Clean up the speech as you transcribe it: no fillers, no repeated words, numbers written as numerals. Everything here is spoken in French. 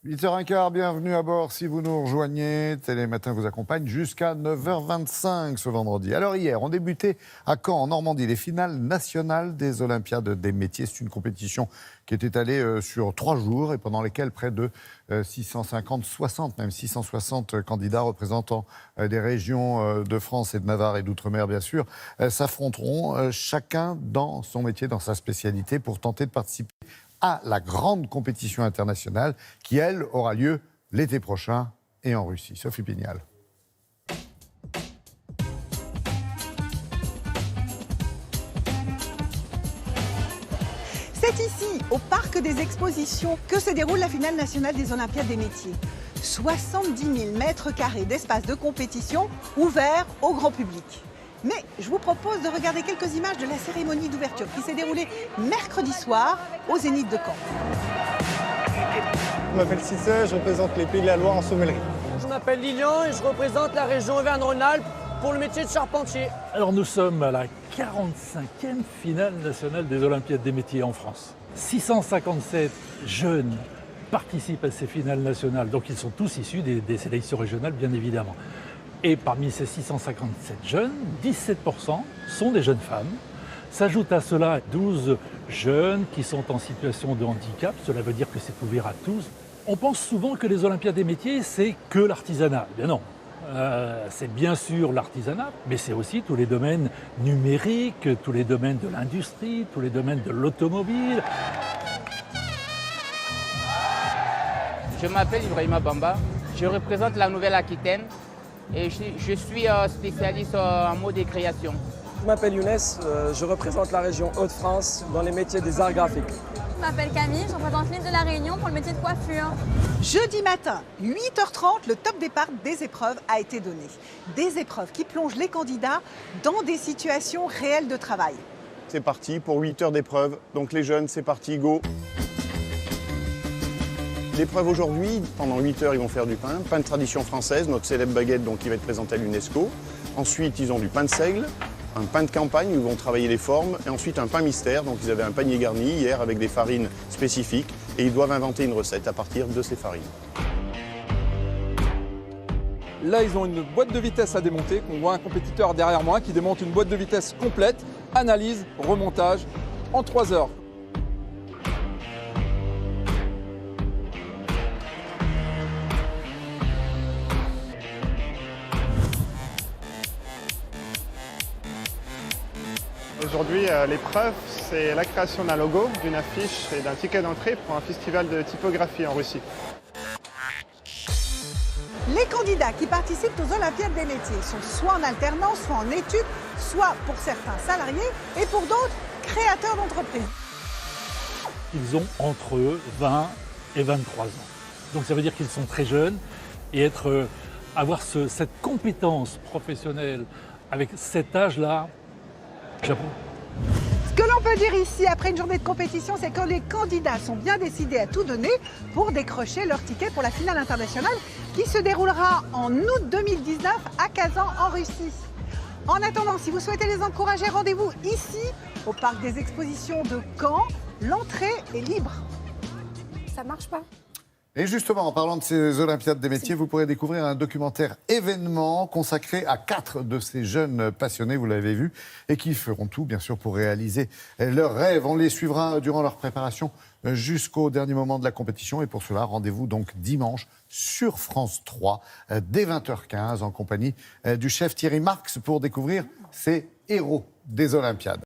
8h15, bienvenue à bord si vous nous rejoignez. Télématin vous accompagne jusqu'à 9h25 ce vendredi. Alors hier, on débutait à Caen, en Normandie, les finales nationales des Olympiades des métiers. C'est une compétition qui est étalée sur 3 jours et pendant lesquels près de 660 candidats représentant des régions de France et de Navarre et d'Outre-mer, bien sûr, s'affronteront chacun dans son métier, dans sa spécialité, pour tenter de participer à la grande compétition internationale qui, elle, aura lieu l'été prochain et en Russie. Sophie Pignal. C'est ici, au Parc des Expositions, que se déroule la finale nationale des Olympiades des métiers. 70 000 mètres carrés d'espace de compétition ouverts au grand public. Mais je vous propose de regarder quelques images de la cérémonie d'ouverture qui s'est déroulée mercredi soir au Zénith de Caen. Je m'appelle Cissé, je représente les Pays de la Loire en sommellerie. Je m'appelle Lilian et je représente la région Auvergne-Rhône-Alpes pour le métier de charpentier. Alors nous sommes à la 45e finale nationale des Olympiades des métiers en France. 657 jeunes participent à ces finales nationales, donc ils sont tous issus des sélections régionales bien évidemment. Et parmi ces 657 jeunes, 17% sont des jeunes femmes. S'ajoutent à cela 12 jeunes qui sont en situation de handicap. Cela veut dire que c'est ouvert à tous. On pense souvent que les Olympiades des métiers, c'est que l'artisanat. Eh bien non, c'est bien sûr l'artisanat, mais c'est aussi tous les domaines numériques, tous les domaines de l'industrie, tous les domaines de l'automobile. Je m'appelle Ibrahima Bamba, je représente la Nouvelle-Aquitaine. Et je suis spécialiste en mode et création. Je m'appelle Younes, je représente la région Hauts-de-France dans les métiers des arts graphiques. Je m'appelle Camille, je représente l'île de la Réunion pour le métier de coiffure. Jeudi matin, 8h30, le top départ des épreuves a été donné. Des épreuves qui plongent les candidats dans des situations réelles de travail. C'est parti pour 8 heures d'épreuve. Donc les jeunes, c'est parti, go! L'épreuve aujourd'hui, pendant 8 heures, ils vont faire du pain de tradition française, notre célèbre baguette donc, qui va être présentée à l'UNESCO. Ensuite, ils ont du pain de seigle, un pain de campagne où ils vont travailler les formes, et ensuite un pain mystère, donc ils avaient un panier garni hier avec des farines spécifiques, et ils doivent inventer une recette à partir de ces farines. Là, ils ont une boîte de vitesse à démonter, qu'on voit un compétiteur derrière moi qui démonte une boîte de vitesse complète, analyse, remontage, en 3 heures. Aujourd'hui, l'épreuve, c'est la création d'un logo, d'une affiche et d'un ticket d'entrée pour un festival de typographie en Russie. Les candidats qui participent aux Olympiades des métiers sont soit en alternance, soit en études, soit pour certains salariés et pour d'autres créateurs d'entreprises. Ils ont entre 20 et 23 ans. Donc ça veut dire qu'ils sont très jeunes et avoir cette compétence professionnelle avec cet âge-là, chapeau. Ce que l'on peut dire ici, après une journée de compétition, c'est que les candidats sont bien décidés à tout donner pour décrocher leur ticket pour la finale internationale qui se déroulera en août 2019 à Kazan, en Russie. En attendant, si vous souhaitez les encourager, rendez-vous ici, au Parc des Expositions de Caen. L'entrée est libre. Ça marche pas. Et justement, en parlant de ces Olympiades des métiers, vous pourrez découvrir un documentaire événement consacré à 4 de ces jeunes passionnés, vous l'avez vu, et qui feront tout, bien sûr, pour réaliser leurs rêves. On les suivra durant leur préparation jusqu'au dernier moment de la compétition. Et pour cela, rendez-vous donc dimanche sur France 3, dès 20h15, en compagnie du chef Thierry Marx, pour découvrir ces héros des Olympiades.